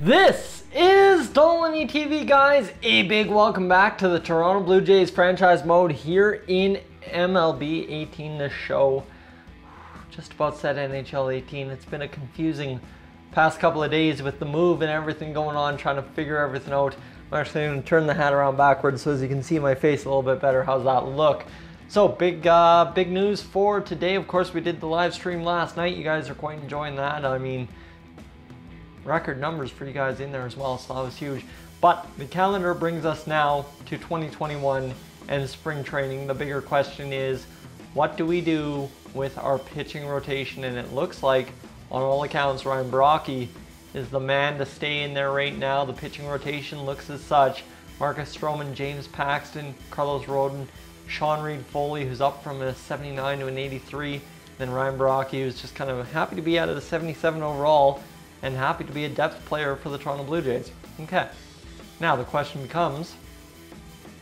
This is Dolan TV, guys. A big welcome back to the Toronto Blue Jays franchise mode here in MLB 18, the show. Just about said NHL 18. It's been a confusing past couple of days with the move and everything going on, trying to figure everything out. I'm actually going to turn the hat around backwards so as you can see my face a little bit better. How's that look? So big news for today. Of course, we did the live stream last night. You guys are quite enjoying that. I mean, record numbers for you guys in there as well, so that was huge. But the calendar brings us now to 2021 and spring training. The bigger question is, what do we do with our pitching rotation? And it looks like, on all accounts, Ryan Brockie is the man to stay in there right now. The pitching rotation looks as such. Marcus Stroman, James Paxton, Carlos Rodon, Sean Reed-Foley, who's up from a 79 to an 83. Then Ryan Brockie, who's just kind of happy to be out of the 77 overall and happy to be a depth player for the Toronto Blue Jays. Okay, now the question becomes,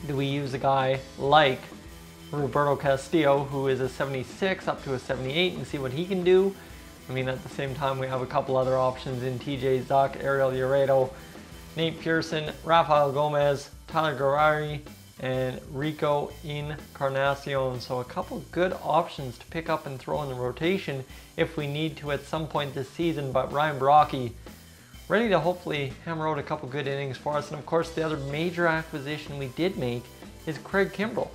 do we use a guy like Roberto Castillo, who is a 76 up to a 78, and see what he can do? I mean, at the same time, we have a couple other options in TJ Zuck, Ariel Lloredo, Nate Pearson, Rafael Gomez, Tyler Guerrari, and Rico Encarnacion. So a couple good options to pick up and throw in the rotation if we need to at some point this season. But Ryan Brockie ready to hopefully hammer out a couple good innings for us. And of course, the other major acquisition we did make is Craig Kimbrell.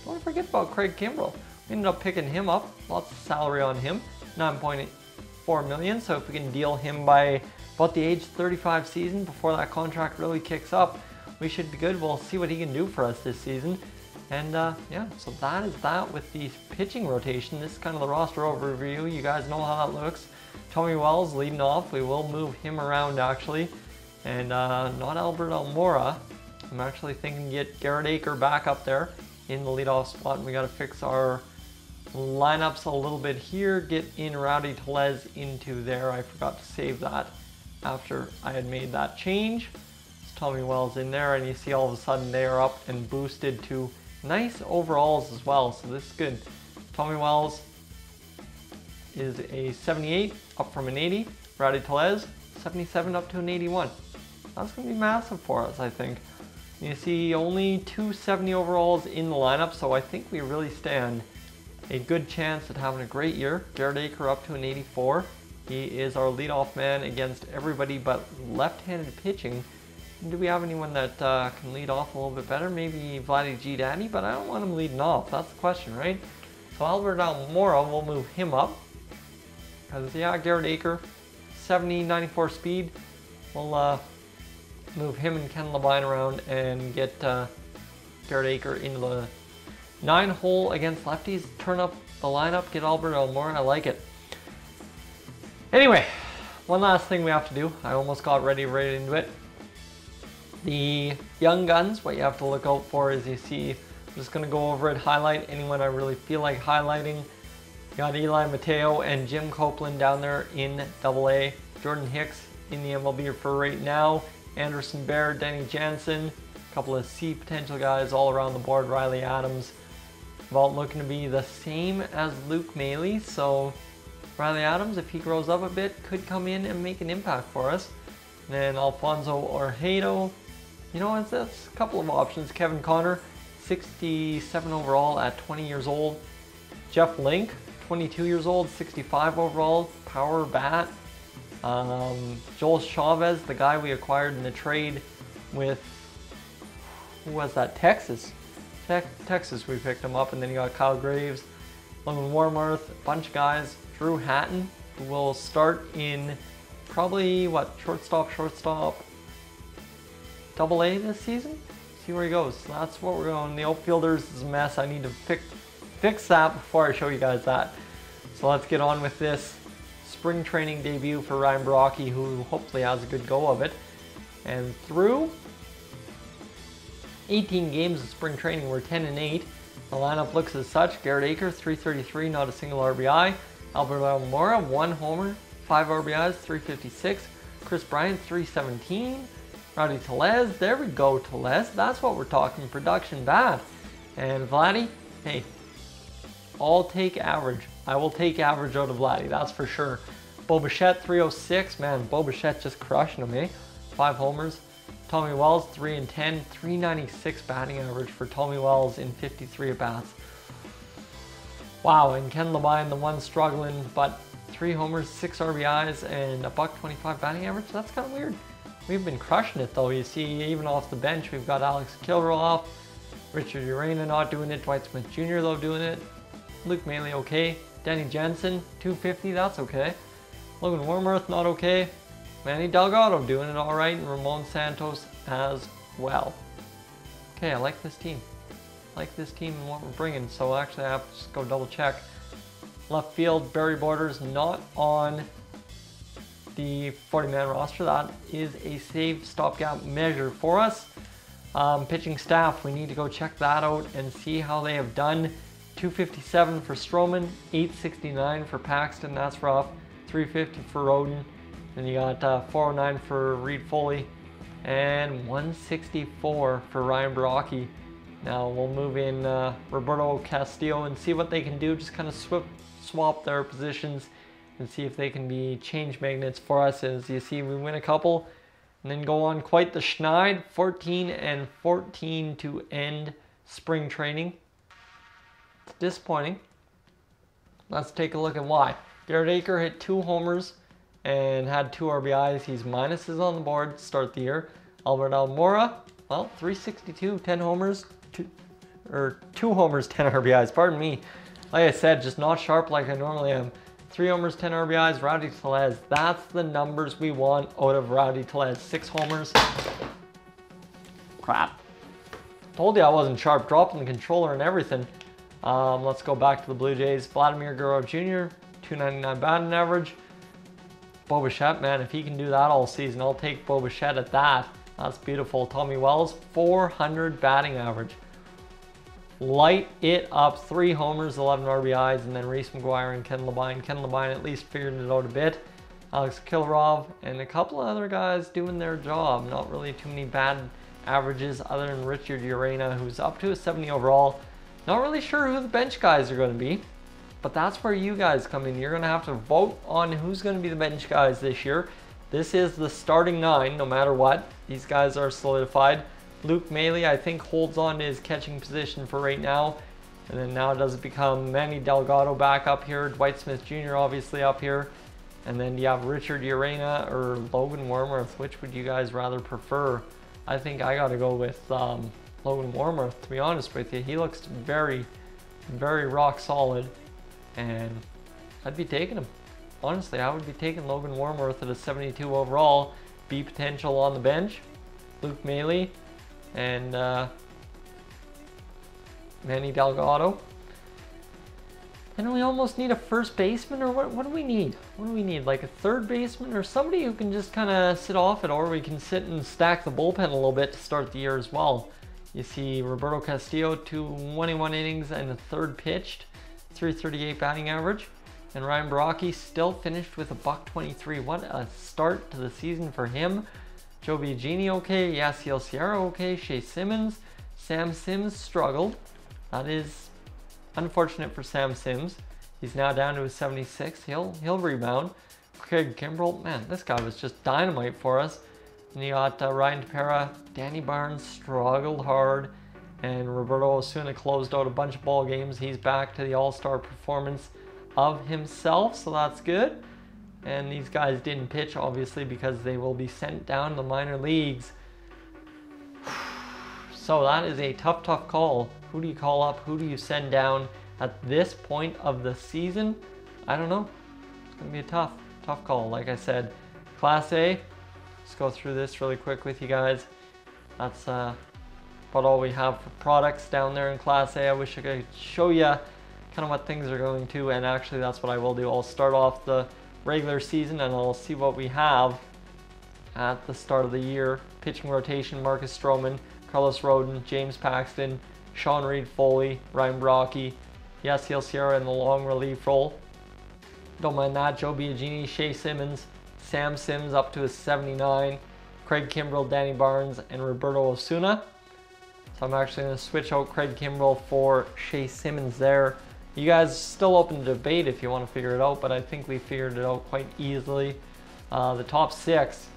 Don't forget about Craig Kimbrell. We ended up picking him up. Lots of salary on him, $9.4 million. So if we can deal him by about the age 35 season before that contract really kicks up, we should be good. We'll see what he can do for us this season. And yeah, so that is that with the pitching rotation. This is kind of the roster overview. You guys know how that looks. Tommy Wells leading off. We will move him around actually. And not Albert Almora. I'm actually thinking get Garrett Aker back up there in the leadoff spot. And we got to fix our lineups a little bit here. Get in Rowdy Tellez into there. I forgot to save that after I had made that change. Tommy Wells in there, and you see all of a sudden they are up and boosted to nice overalls as well, so this is good. Tommy Wells is a 78 up from an 80. Rowdy Tellez 77 up to an 81. That's going to be massive for us, I think. You see only 270 overalls in the lineup, so I think we really stand a good chance at having a great year. Garrett Aker up to an 84. He is our leadoff man against everybody but left-handed pitching. Do we have anyone that can lead off a little bit better? Maybe Vladdy G. Daddy, but I don't want him leading off. That's the question, right? So Albert Almora, we'll move him up. Because, yeah, Garrett Aker, 70, 94 speed. We'll move him and Ken Levine around and get Garrett Aker into the 9-hole against lefties. Turn up the lineup, get Albert Almora. I like it. Anyway, one last thing we have to do. I almost got right into it. The young guns, what you have to look out for is you see, I'm just going to go over it, highlight anyone I really feel like highlighting. You got Eli Mateo and Jim Copeland down there in AA. Jordan Hicks in the MLB for right now. Anderson Baird, Denny Jansen, a couple of C potential guys all around the board. Riley Adams, about looking to be the same as Luke Mailey. So Riley Adams, if he grows up a bit, could come in and make an impact for us. And then Alfonso Orhedo. You know, it's a couple of options. Kevin Connor, 67 overall at 20 years old. Jeff Link, 22 years old, 65 overall, power bat. Joel Chavez, the guy we acquired in the trade with, who was that? Texas. Texas, we picked him up. And then you got Kyle Graves, Logan Warmarth, a bunch of guys. Drew Hatton, who will start in probably, what, shortstop, AA this season. See where he goes. So that's what we're going. The outfielders is a mess. I need to fix that before I show you guys that. So let's get on with this spring training debut for Ryan Brockie, who hopefully has a good go of it. And through 18 games of spring training, we're 10-8. The lineup looks as such. Garrett Aker, 333, not a single RBI. Albert Almora, 1 homer, 5 RBIs, 356. Chris Bryant, 317. Rowdy Tellez, there we go, Tellez. That's what we're talking, production bat. And Vladdy, hey, I'll take average. I will take average out of Vladdy, that's for sure. Bo Bichette, 306. Man, Bo Bichette just crushing him, eh? 5 homers. Tommy Wells, 3 and 10, 396 batting average for Tommy Wells in 53 at-bats. Wow, and Ken Labine, the one struggling, but 3 homers, 6 RBIs, and a $125 batting average. That's kind of weird. We've been crushing it though. You see, even off the bench, we've got Alex Kilroff, Richard Urena not doing it, Dwight Smith Jr. though doing it, Luke Maley okay, Danny Jensen, 250, that's okay. Logan Wormuth not okay, Manny Delgado doing it all right, and Ramon Santos as well. Okay, I like this team. I like this team and what we're bringing, so actually I have to just go double check. Left field, Barry Borders not on the 40-man roster. That is a save stopgap measure for us. Pitching staff, we need to go check that out and see how they have done. 257 for Stroman, 869 for Paxton, that's rough. 350 for Roden. Then you got 409 for Reed Foley and 164 for Ryan Baraki. Now we'll move in Roberto Castillo and see what they can do. Just kind of swap their positions and see if they can be change magnets for us. As you see, we win a couple and then go on quite the schneid. 14 and 14 to end spring training. It's disappointing. Let's take a look at why. Garrett Aker hit 2 homers and had 2 RBIs. He's minuses on the board to start the year. Albert Almora, well, 362, 10 homers, 2 homers, 10 RBIs, pardon me. Like I said, just not sharp like I normally am. 3 homers, 10 RBIs, Rowdy Tellez. That's the numbers we want out of Rowdy Tellez. 6 homers. Crap. Told you I wasn't sharp, dropping the controller and everything. Let's go back to the Blue Jays. Vladimir Guerrero Jr., 299 batting average. Bo Bichette, man, if he can do that all season, I'll take Bo Bichette at that. That's beautiful. Tommy Wells, 400 batting average. Light it up. 3 homers, 11 RBIs, and then Reese McGuire and Ken Labine. Ken Labine at least figured it out a bit. Alex Kilrov and a couple of other guys doing their job. Not really too many bad averages other than Richard Urena, who's up to a 70 overall. Not really sure who the bench guys are going to be, but that's where you guys come in. You're going to have to vote on who's going to be the bench guys this year. This is the starting 9, no matter what. These guys are solidified. Luke Maley, I think, holds on to his catching position for right now. And then now does it become Manny Delgado back up here, Dwight Smith Jr. obviously up here. And then you have Richard Urena or Logan Wormuth. Which would you guys rather prefer? I think I got to go with Logan Wormuth, to be honest with you. He looks very, very rock solid. And I'd be taking him. Honestly, I would be taking Logan Wormuth at a 72 overall. B potential on the bench. Luke Maley and Manny Delgado. And we almost need a first baseman, or what do we need? What do we need? Like a third baseman or somebody who can just kind of sit off it, or we can sit and stack the bullpen a little bit to start the year as well. You see Roberto Castillo, 21 innings and a third pitched, 338 batting average. And Ryan Baraki still finished with a $123. What a start to the season for him. Joe Biagini okay, Yasiel Sierra okay, Shea Simmons. Sam Sims struggled. That is unfortunate for Sam Sims. He's now down to a 76. He'll rebound. Craig Kimbrell, man, this guy was just dynamite for us. And you got Ryan Tepera, Danny Barnes struggled hard, and Roberto Osuna closed out a bunch of ball games. He's back to the all-star performance of himself, so that's good. And these guys didn't pitch, obviously, because they will be sent down to the minor leagues. So that is a tough call. Who do you call up? Who do you send down at this point of the season? I don't know. It's going to be a tough call. Like I said, Class A. Let's go through this really quick with you guys. That's about all we have for products down there in Class A. I wish I could show you kind of what things are going to, and actually that's what I will do. I'll start off the regular season and I'll see what we have at the start of the year. Pitching rotation: Marcus Stroman, Carlos Rodon, James Paxton, Sean Reed Foley, Ryan Brockie, Yasiel Sierra in the long relief role. Don't mind that. Joe Biagini, Shea Simmons, Sam Sims up to a 79, Craig Kimbrell, Danny Barnes, and Roberto Osuna. So I'm actually going to switch out Craig Kimbrell for Shea Simmons there. You guys still open to debate if you want to figure it out, but I think we figured it out quite easily. The top 6,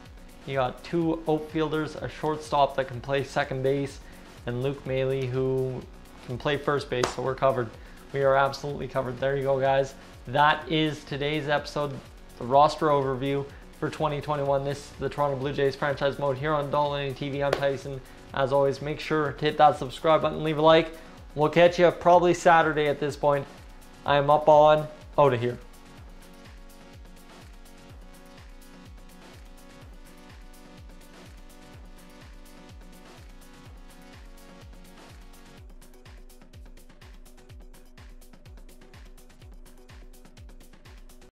You got 2 outfielders, a shortstop that can play second base, and Luke Maley who can play first base, so we're covered. We are absolutely covered. There you go, guys. That is today's episode, the roster overview for 2021. This is the Toronto Blue Jays franchise mode here on Dollar TV. I'm Tyson. As always, make sure to hit that subscribe button, leave a like. We'll catch you probably Saturday at this point. I am up on out of here.